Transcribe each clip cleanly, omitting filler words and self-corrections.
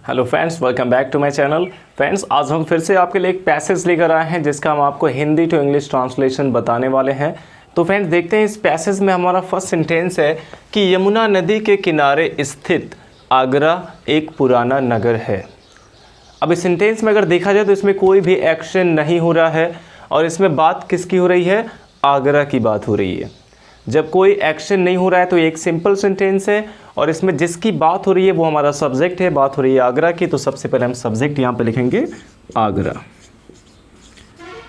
Hello friends, welcome back to my channel. Friends, आज हम फिर से आपके लिए एक पैसेज लेकर आए हैं जिसका हम आपको हिंदी टू इंग्लिश ट्रांसलेशन बताने वाले हैं। तो फ्रेंड्स, देखते हैं इस पैसेज में हमारा फर्स्ट सेंटेंस है कि यमुना नदी के किनारे स्थित आगरा एक पुराना नगर है। अब इस सेंटेंस में अगर देखा जाए तो इसमें कोई भी एक्शन नहीं हो रहा है और इसमें बात किसकी हो रही है? आगरा की बात हो रही है। जब कोई एक्शन नहीं हो रहा है तो ये एक सिंपल सेंटेंस है और इसमें जिसकी बात हो रही है वो हमारा सब्जेक्ट है। बात हो रही है आगरा की, तो सबसे पहले हम सब्जेक्ट यहाँ पे लिखेंगे आगरा।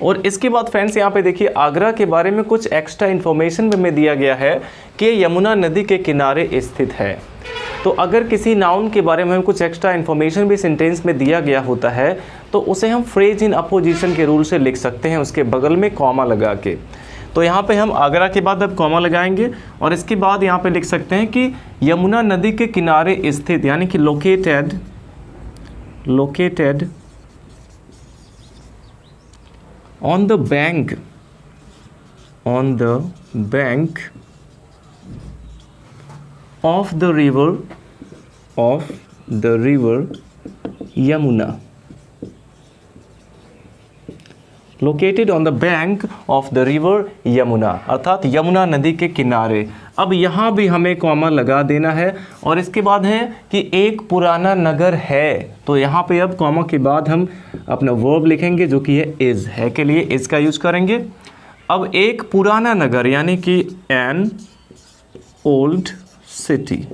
और इसके बाद फ्रेंड्स यहाँ पे देखिए आगरा के बारे में कुछ एक्स्ट्रा इन्फॉर्मेशन में दिया गया है कि यमुना नदी के किनारे स्थित है। तो अगर किसी नाउन के बारे में हम कुछ एक्स्ट्रा इन्फॉर्मेशन भी सेंटेंस में दिया गया होता है तो उसे हम फ्रेज इन अपोजिशन के रूल से लिख सकते हैं, उसके बगल में कॉमा लगा के। तो यहाँ पे हम आगरा के बाद अब कॉमा लगाएंगे और इसके बाद यहाँ पे लिख सकते हैं कि यमुना नदी के किनारे स्थित, यानी कि located on the bank of the river Yamuna. Located on the bank of the river Yamuna, अर्थात यमुना नदी के किनारे। अब यहाँ भी हमें कॉमा लगा देना है और इसके बाद है कि एक पुराना नगर है। तो यहाँ पे अब कॉमा के बाद हम अपना वर्ब लिखेंगे जो कि है इज़, है के लिए इज़ का यूज़ करेंगे। अब एक पुराना नगर यानी कि एन ओल्ड सिटी,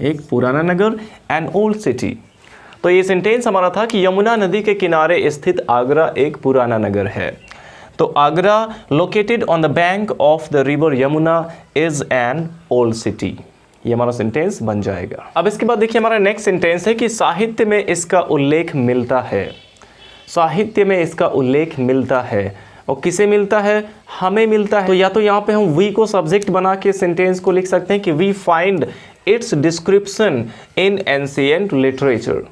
एक पुराना नगर एन ओल्ड सिटी। तो ये सेंटेंस हमारा था कि यमुना नदी के किनारे स्थित आगरा एक पुराना नगर है। तो Agra located on the bank of the river Yamuna is an old city, ये हमारा सेंटेंस बन जाएगा। अब इसके बाद देखिए हमारा नेक्स्ट सेंटेंस है कि साहित्य में इसका उल्लेख मिलता है। साहित्य में इसका उल्लेख मिलता है और किसे मिलता है? हमें मिलता है। तो या तो यहाँ पे हम वी को सब्जेक्ट बना के सेंटेंस को लिख सकते हैं कि we find its description in ancient literature.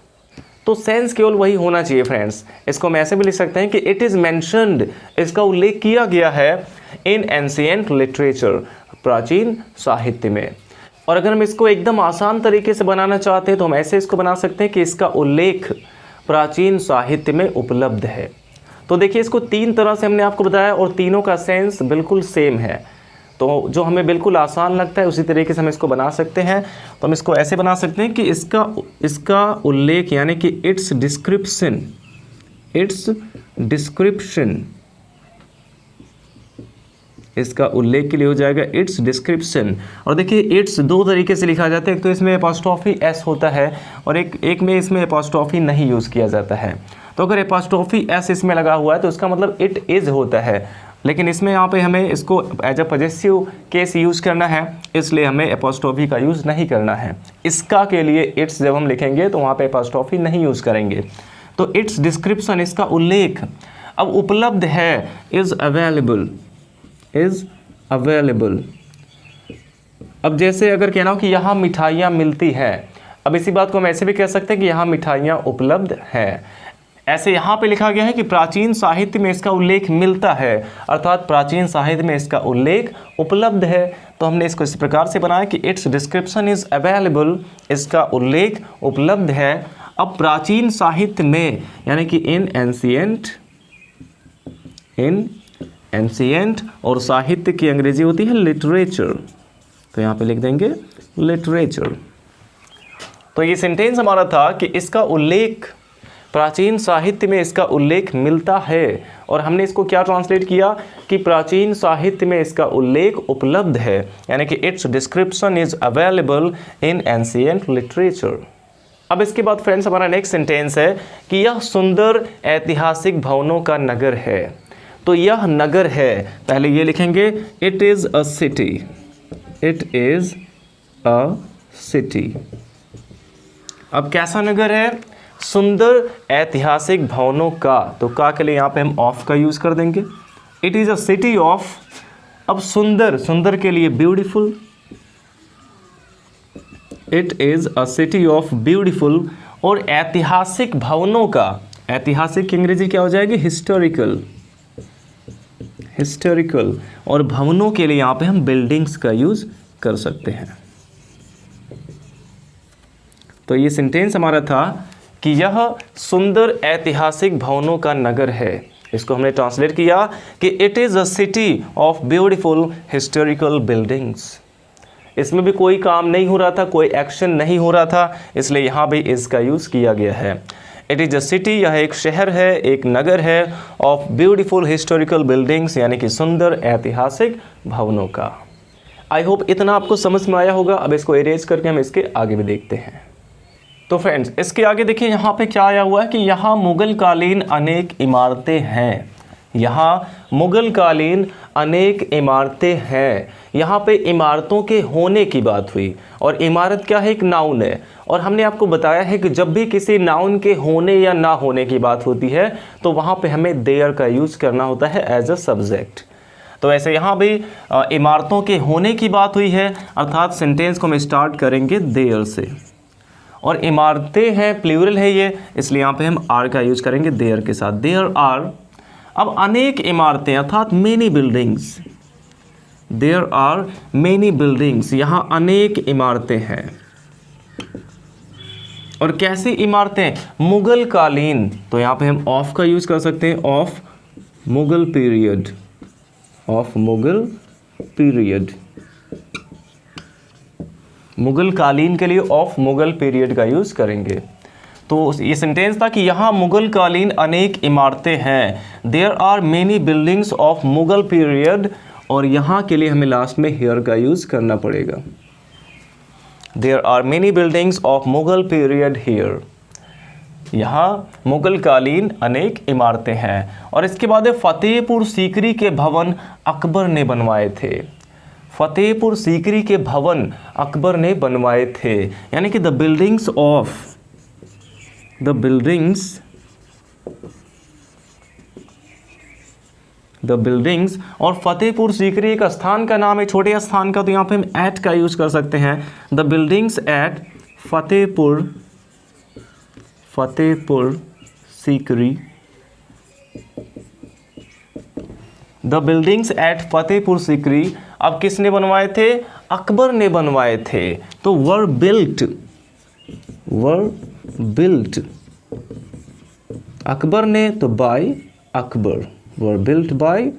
तो सेंस केवल वही होना चाहिए फ्रेंड्स। इसको हम ऐसे भी लिख सकते हैं कि इट इज़ मैंशनड, इसका उल्लेख किया गया है इन एंशिएंट लिटरेचर, प्राचीन साहित्य में। और अगर हम इसको एकदम आसान तरीके से बनाना चाहते हैं तो हम ऐसे इसको बना सकते हैं कि इसका उल्लेख प्राचीन साहित्य में उपलब्ध है। तो देखिए इसको तीन तरह से हमने आपको बताया और तीनों का सेंस बिल्कुल सेम है। तो जो हमें बिल्कुल आसान लगता है उसी तरीके से हम इसको बना सकते हैं। तो हम इसको ऐसे बना सकते हैं कि इसका उल्लेख यानी कि इट्स डिस्क्रिप्शन इसका उल्लेख के लिए हो जाएगा इट्स डिस्क्रिप्शन। और देखिए इट्स दो तरीके से लिखा जाता है, एक तो इसमें एपॉस्ट्रोफी एस होता है और एक में इसमें एपॉस्ट्रोफी नहीं यूज़ किया जाता है। तो अगर एपॉस्ट्रोफी एस इसमें लगा हुआ है तो इसका मतलब इट इज़ होता है, लेकिन इसमें यहाँ पे हमें इसको as a possessive case use करना है, इसलिए हमें एपॉस्ट्रोफी का यूज़ नहीं करना है। इसका के लिए इट्स जब हम लिखेंगे तो वहाँ पे एपॉस्ट्रोफी नहीं यूज़ करेंगे। तो इट्स डिस्क्रिप्शन, इसका उल्लेख। अब उपलब्ध है, इज़ अवेलेबल। अब जैसे अगर कहना हो कि यहाँ मिठाइयाँ मिलती हैं, अब इसी बात को हम ऐसे भी कह सकते हैं कि यहाँ मिठाइयाँ उपलब्ध हैं। ऐसे यहाँ पे लिखा गया है कि प्राचीन साहित्य में इसका उल्लेख मिलता है, अर्थात प्राचीन साहित्य में इसका उल्लेख उपलब्ध है। तो हमने इसको इस प्रकार से बनाया कि इट्स डिस्क्रिप्शन इज़ अवेलेबल, इसका उल्लेख उपलब्ध है। अब प्राचीन साहित्य में यानी कि इन एंशिएंट और साहित्य की अंग्रेजी होती है लिटरेचर, तो यहाँ पे लिख देंगे लिटरेचर। तो ये सेंटेंस हमारा था कि इसका उल्लेख, प्राचीन साहित्य में इसका उल्लेख मिलता है, और हमने इसको क्या ट्रांसलेट किया कि प्राचीन साहित्य में इसका उल्लेख उपलब्ध है, यानी कि it's description is available in ancient literature. अब इसके बाद फ्रेंड्स हमारा नेक्स्ट सेंटेंस है कि यह सुंदर ऐतिहासिक भवनों का नगर है। तो यह नगर है, पहले ये लिखेंगे इट इज़ अ सिटी। अब कैसा नगर है? सुंदर ऐतिहासिक भवनों का। तो का के लिए यहाँ पे हम ऑफ का यूज़ कर देंगे। It is a city of. अब सुंदर के लिए beautiful, it is a city of beautiful. और ऐतिहासिक भवनों का, ऐतिहासिक की अंग्रेजी क्या हो जाएगी? हिस्टोरिकल। और भवनों के लिए यहाँ पे हम बिल्डिंग्स का यूज़ कर सकते हैं। तो ये सेंटेंस हमारा था कि यह सुंदर ऐतिहासिक भवनों का नगर है। इसको हमने ट्रांसलेट किया कि it is a city of beautiful historical buildings. इसमें भी कोई काम नहीं हो रहा था, कोई एक्शन नहीं हो रहा था, इसलिए यहाँ भी इसका यूज़ किया गया है। इट इज़ अ सिटी, यह एक शहर है, एक नगर है, ऑफ ब्यूटीफुल हिस्टोरिकल बिल्डिंग्स, यानी कि सुंदर ऐतिहासिक भवनों का। आई होप इतना आपको समझ में आया होगा। अब इसको इरेज करके हम इसके आगे भी देखते हैं। तो फ्रेंड्स, इसके आगे देखिए यहाँ पे क्या आया हुआ है कि यहाँ मुगल कालीन अनेक इमारतें हैं। यहाँ मुगल कालीन अनेक इमारतें हैं। यहाँ पे इमारतों के होने की बात हुई, और इमारत क्या है, एक नाउन है। और हमने आपको बताया है कि जब भी किसी नाउन के होने या ना होने की बात होती है तो वहाँ पे हमें देयर का यूज़ करना होता है एज अ सब्जेक्ट। तो ऐसे यहाँ भी इमारतों के होने की बात हुई है, अर्थात सेंटेंस को हम स्टार्ट करेंगे देयर से। और इमारतें हैं, प्लूरल है ये, इसलिए यहाँ पे हम आर का यूज करेंगे देयर के साथ, देयर आर। अब अनेक इमारतें अर्थात many buildings, there are many buildings, यहाँ अनेक इमारतें हैं। और कैसी इमारतें, मुगल कालीन, तो यहाँ पे हम ऑफ का यूज कर सकते हैं, of Mughal period, of Mughal period. Mughal कालीन के लिए ऑफ मुगल पीरियड का यूज करेंगे। तो ये सेंटेंस था कि यहाँ मुगल कालीन अनेक इमारतें हैं, there are many buildings of Mughal period, और यहाँ के लिए हमें लास्ट में हियर का यूज करना पड़ेगा, there are many buildings of Mughal period here. यहाँ मुगल कालीन अनेक इमारतें हैं। और इसके बाद फतेहपुर सीकरी के भवन अकबर ने बनवाए थे। फतेहपुर सीकरी के भवन अकबर ने बनवाए थे, यानी कि द बिल्डिंग्स और फतेहपुर सीकरी एक स्थान का नाम है, छोटे स्थान का, तो यहाँ पे हम एट का यूज कर सकते हैं। The buildings eight Fatehpur Sikri, the buildings eight Fatehpur Sikri अब किसने बनवाए थे, अकबर ने बनवाए थे। तो वर बिल्ट अकबर ने, तो by Akbar, were built by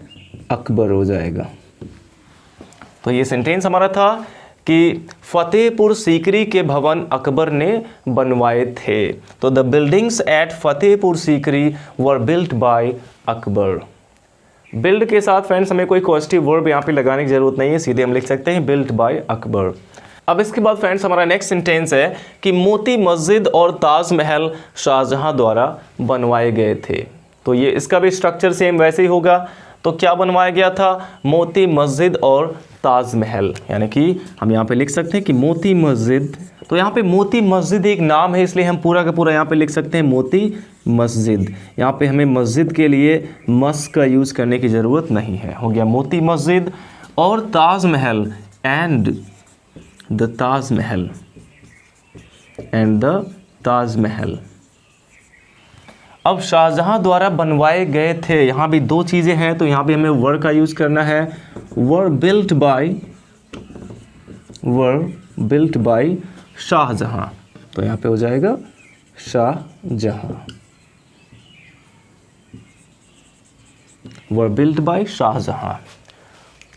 Akbar हो जाएगा। तो ये सेंटेंस हमारा था कि फतेहपुर सीकरी के भवन अकबर ने बनवाए थे। तो the buildings eight Fatehpur Sikri were built by Akbar. Build के साथ फ्रेंड्स हमें कोई पॉजिटिव वर्ब यहाँ पे लगाने की जरूरत नहीं है, सीधे हम लिख सकते हैं बिल्ट बाय अकबर। अब इसके बाद फ्रेंड्स हमारा नेक्स्ट सेंटेंस है कि मोती मस्जिद और ताजमहल शाहजहां द्वारा बनवाए गए थे। तो ये इसका भी स्ट्रक्चर सेम वैसे ही होगा। तो क्या बनवाया गया था, मोती मस्जिद और ताजमहल, यानी कि हम यहाँ पे लिख सकते हैं कि मोती मस्जिद। तो यहाँ पे मोती मस्जिद एक नाम है, इसलिए हम पूरा का पूरा यहाँ पे लिख सकते हैं मोती मस्जिद। यहाँ पे हमें मस्जिद के लिए मस का यूज़ करने की ज़रूरत नहीं है, हो गया मोती मस्जिद। और ताजमहल एंड द ताजमहल अब शाहजहां द्वारा बनवाए गए थे। यहाँ भी दो चीज़ें हैं, तो यहाँ भी हमें वर का यूज़ करना है, वर बिल्ट बाय शाहजहां। तो यहाँ पे हो जाएगा Shah Jahan, were built by Shah Jahan.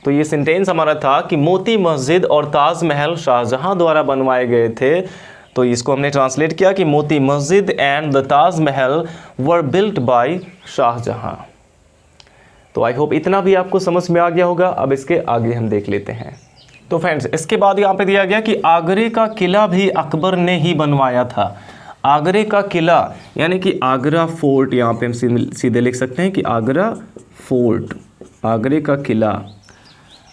तो ये सेंटेंस हमारा था कि मोती मस्जिद और ताजमहल शाहजहां द्वारा बनवाए गए थे। तो इसको हमने ट्रांसलेट किया कि Moti Masjid and the Taj Mahal were built by Shah Jahan. तो आई होप इतना भी आपको समझ में आ गया होगा। अब इसके आगे हम देख लेते हैं। तो फ्रेंड्स इसके बाद यहाँ पे दिया गया कि आगरे का किला भी अकबर ने ही बनवाया था। आगरे का किला यानी कि आगरा फोर्ट, यहाँ पे हम सीधे लिख सकते हैं कि आगरा फोर्ट, आगरे का किला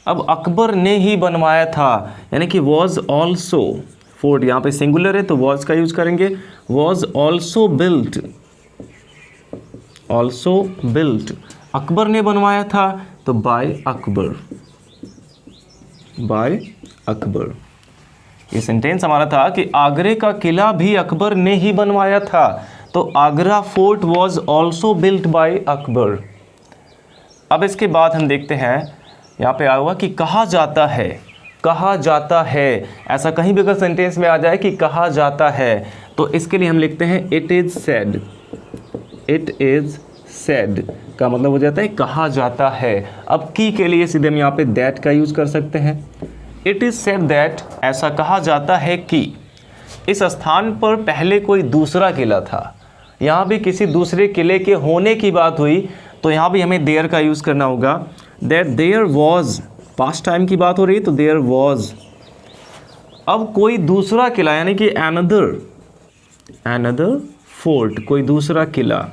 अब अकबर ने ही बनवाया था, यानी कि वॉज ऑल्सो, फोर्ट यहाँ पे सिंगुलर है तो वॉज का यूज करेंगे, वॉज ऑल्सो बिल्ट, अकबर ने बनवाया था तो बाय अकबर। ये सेंटेंस हमारा था कि आगरे का किला भी अकबर ने ही बनवाया था, तो Agra fort was also built by Akbar. अब इसके बाद हम देखते हैं यहाँ पे आया हुआ कि कहा जाता है। कहा जाता है, ऐसा कहीं भी अगर सेंटेंस में आ जाए कि कहा जाता है, तो इसके लिए हम लिखते हैं it is said. It is said का मतलब हो जाता है कहा जाता है। अब की के लिए सीधे हम यहाँ पे दैट का यूज़ कर सकते हैं। इट इज़ सेड दैट, ऐसा कहा जाता है कि इस स्थान पर पहले कोई दूसरा किला था। यहाँ भी किसी दूसरे किले के होने की बात हुई, तो यहाँ भी हमें देयर का यूज़ करना होगा। That there was, past time की बात हो रही है तो देयर वॉज। अब कोई दूसरा किला यानी कि एनदर फोर्ट, कोई दूसरा किला।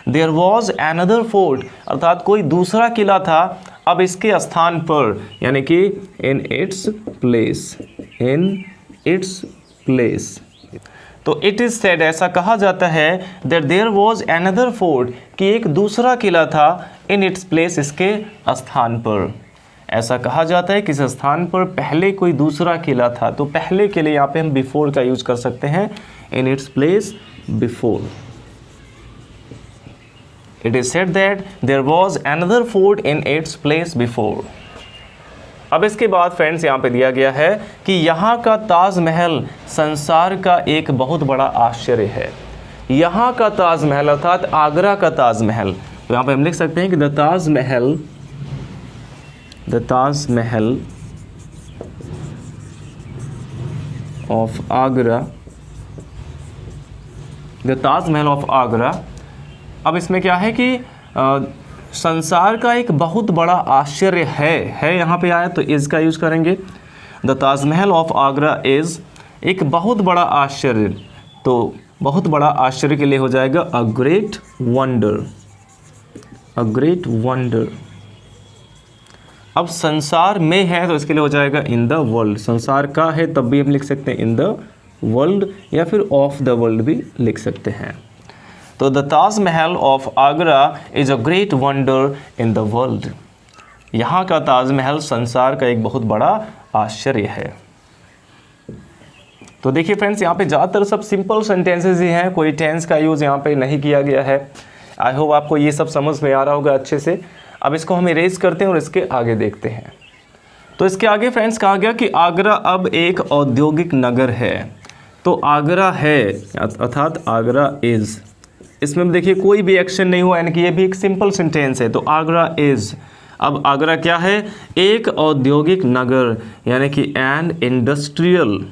देयर वॉज एनदर फोर्ट अर्थात कोई दूसरा किला था। अब इसके स्थान पर यानी कि in its place, in its place. तो इट इज़ सेड, ऐसा कहा जाता है that there was another fort, कि एक दूसरा किला था इन इट्स प्लेस, इसके स्थान पर। ऐसा कहा जाता है कि इस स्थान पर पहले कोई दूसरा किला था। तो पहले के लिए यहाँ पे हम बिफोर का यूज कर सकते हैं, in its place before. It is said that there was another fort in its place before. अब इसके बाद फ्रेंड्स यहाँ पे दिया गया है कि यहाँ का ताजमहल संसार का एक बहुत बड़ा आश्चर्य है। यहाँ का ताजमहल अर्थात आगरा का ताजमहल, तो यहाँ पे हम लिख सकते हैं कि the Taj Mahal of Agra, the Taj Mahal of Agra. अब इसमें क्या है कि संसार का एक बहुत बड़ा आश्चर्य है यहाँ पे आया तो इज़ का यूज़ करेंगे। The Taj Mahal of Agra is, एक बहुत बड़ा आश्चर्य, तो बहुत बड़ा आश्चर्य के लिए हो जाएगा a great wonder, a great wonder. अब संसार में है तो इसके लिए हो जाएगा इन द वर्ल्ड। संसार का है तब भी हम लिख सकते हैं इन द वर्ल्ड, या फिर ऑफ द वर्ल्ड भी लिख सकते हैं। तो the Taj Mahal of Agra is a great wonder in the world. यहाँ का ताजमहल संसार का एक बहुत बड़ा आश्चर्य है। तो देखिए फ्रेंड्स, यहाँ पे ज़्यादातर सब सिंपल सेंटेंसेस ही हैं, कोई टेंस का यूज़ यहाँ पे नहीं किया गया है। आई होप आपको ये सब समझ में आ रहा होगा अच्छे से। अब इसको हम इरेज करते हैं और इसके आगे देखते हैं। तो इसके आगे फ्रेंड्स कहा गया कि आगरा अब एक औद्योगिक नगर है। तो आगरा है अर्थात आगरा इज़, इसमें देखिए कोई भी एक्शन नहीं हुआ, यानी कि ये भी एक सिंपल सेंटेंस है। तो आगरा इज़, अब आगरा क्या है? एक औद्योगिक नगर, यानी कि एन इंडस्ट्रियल,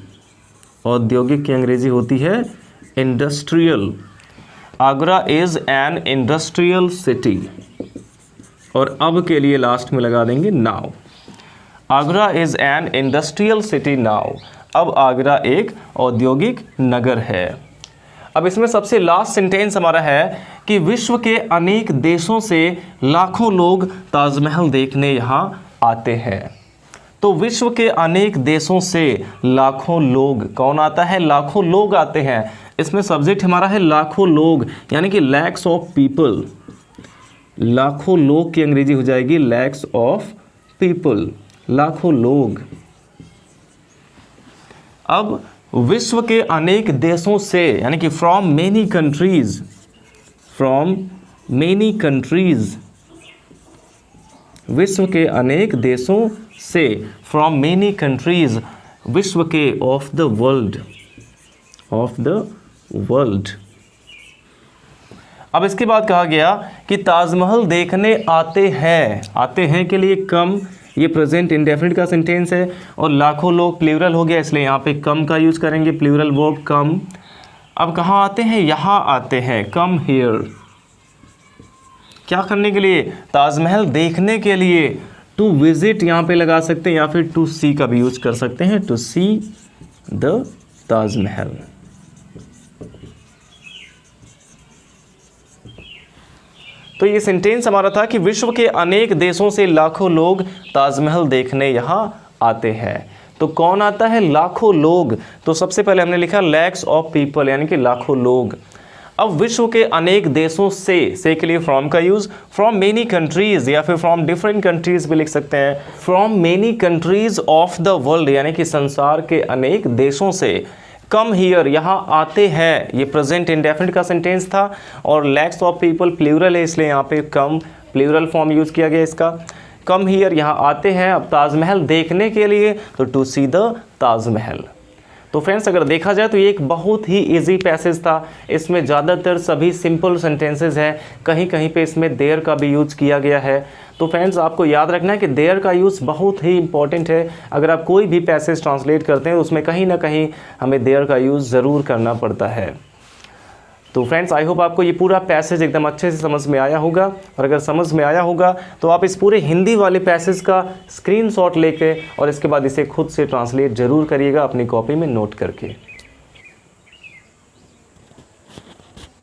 औद्योगिक की अंग्रेजी होती है industrial. Agra is an industrial city, और अब के लिए लास्ट में लगा देंगे now. Agra is an industrial city now, अब आगरा एक औद्योगिक नगर है। अब इसमें सबसे लास्ट सेंटेंस हमारा है कि विश्व के अनेक देशों से लाखों लोग ताजमहल देखने यहाँ आते हैं। तो विश्व के अनेक देशों से लाखों लोग, कौन आता है? लाखों लोग आते हैं। इसमें सब्जेक्ट हमारा है लाखों लोग, यानी कि लैक्स ऑफ पीपल। लाखों लोग की अंग्रेजी हो जाएगी लैक्स ऑफ पीपल, लाखों लोग। अब विश्व के अनेक देशों से, यानी कि from many countries, from many countries, विश्व के अनेक देशों से, फ्रॉम मेनी कंट्रीज, विश्व के, of the world, of the world. अब इसके बाद कहा गया कि ताजमहल देखने आते हैं। आते हैं के लिए कम, ये प्रेजेंट इंडेफिनिट का सेंटेंस है, और लाखों लोग प्लूरल हो गया, इसलिए यहाँ पे कम का यूज़ करेंगे, प्लूरल वर्ब कम। अब कहाँ आते हैं? यहाँ आते हैं, कम हियर। क्या करने के लिए? ताजमहल देखने के लिए। टू विजिट यहाँ पे लगा सकते हैं, या फिर टू सी का भी यूज कर सकते हैं, टू सी द ताजमहल। तो ये सेंटेंस हमारा था कि विश्व के अनेक देशों से लाखों लोग ताजमहल देखने यहाँ आते हैं। तो कौन आता है? लाखों लोग। तो सबसे पहले हमने लिखा लैक्स ऑफ पीपल, यानी कि लाखों लोग। अब विश्व के अनेक देशों से के लिए फ्रॉम का यूज, फ्रॉम मेनी कंट्रीज, या फिर फ्रॉम डिफरेंट कंट्रीज भी लिख सकते हैं। From many countries of the world, यानी कि संसार के अनेक देशों से। कम हियर, यहाँ आते हैं, ये प्रेजेंट इंडेफिनिट का सेंटेंस था, और लैक्स ऑफ पीपल प्लूरल है, इसलिए यहाँ पे कम प्लूरल फॉर्म यूज़ किया गया इसका। कम हियर, यहाँ आते हैं अब ताजमहल देखने के लिए, तो टू सी द ताजमहल। तो फ्रेंड्स अगर देखा जाए तो ये एक बहुत ही इजी पैसेज था। इसमें ज़्यादातर सभी सिंपल सेंटेंसेस हैं, कहीं कहीं पे इसमें देयर का भी यूज़ किया गया है। तो फ्रेंड्स आपको याद रखना है कि देयर का यूज़ बहुत ही इंपॉर्टेंट है। अगर आप कोई भी पैसेज ट्रांसलेट करते हैं तो उसमें कहीं ना कहीं हमें देयर का यूज़ ज़रूर करना पड़ता है। तो फ्रेंड्स आई होप आपको ये पूरा पैसेज एकदम अच्छे से समझ में आया होगा, और अगर समझ में आया होगा तो आप इस पूरे हिंदी वाले पैसेज का स्क्रीनशॉट लेके और इसके बाद इसे खुद से ट्रांसलेट ज़रूर करिएगा अपनी कॉपी में नोट करके।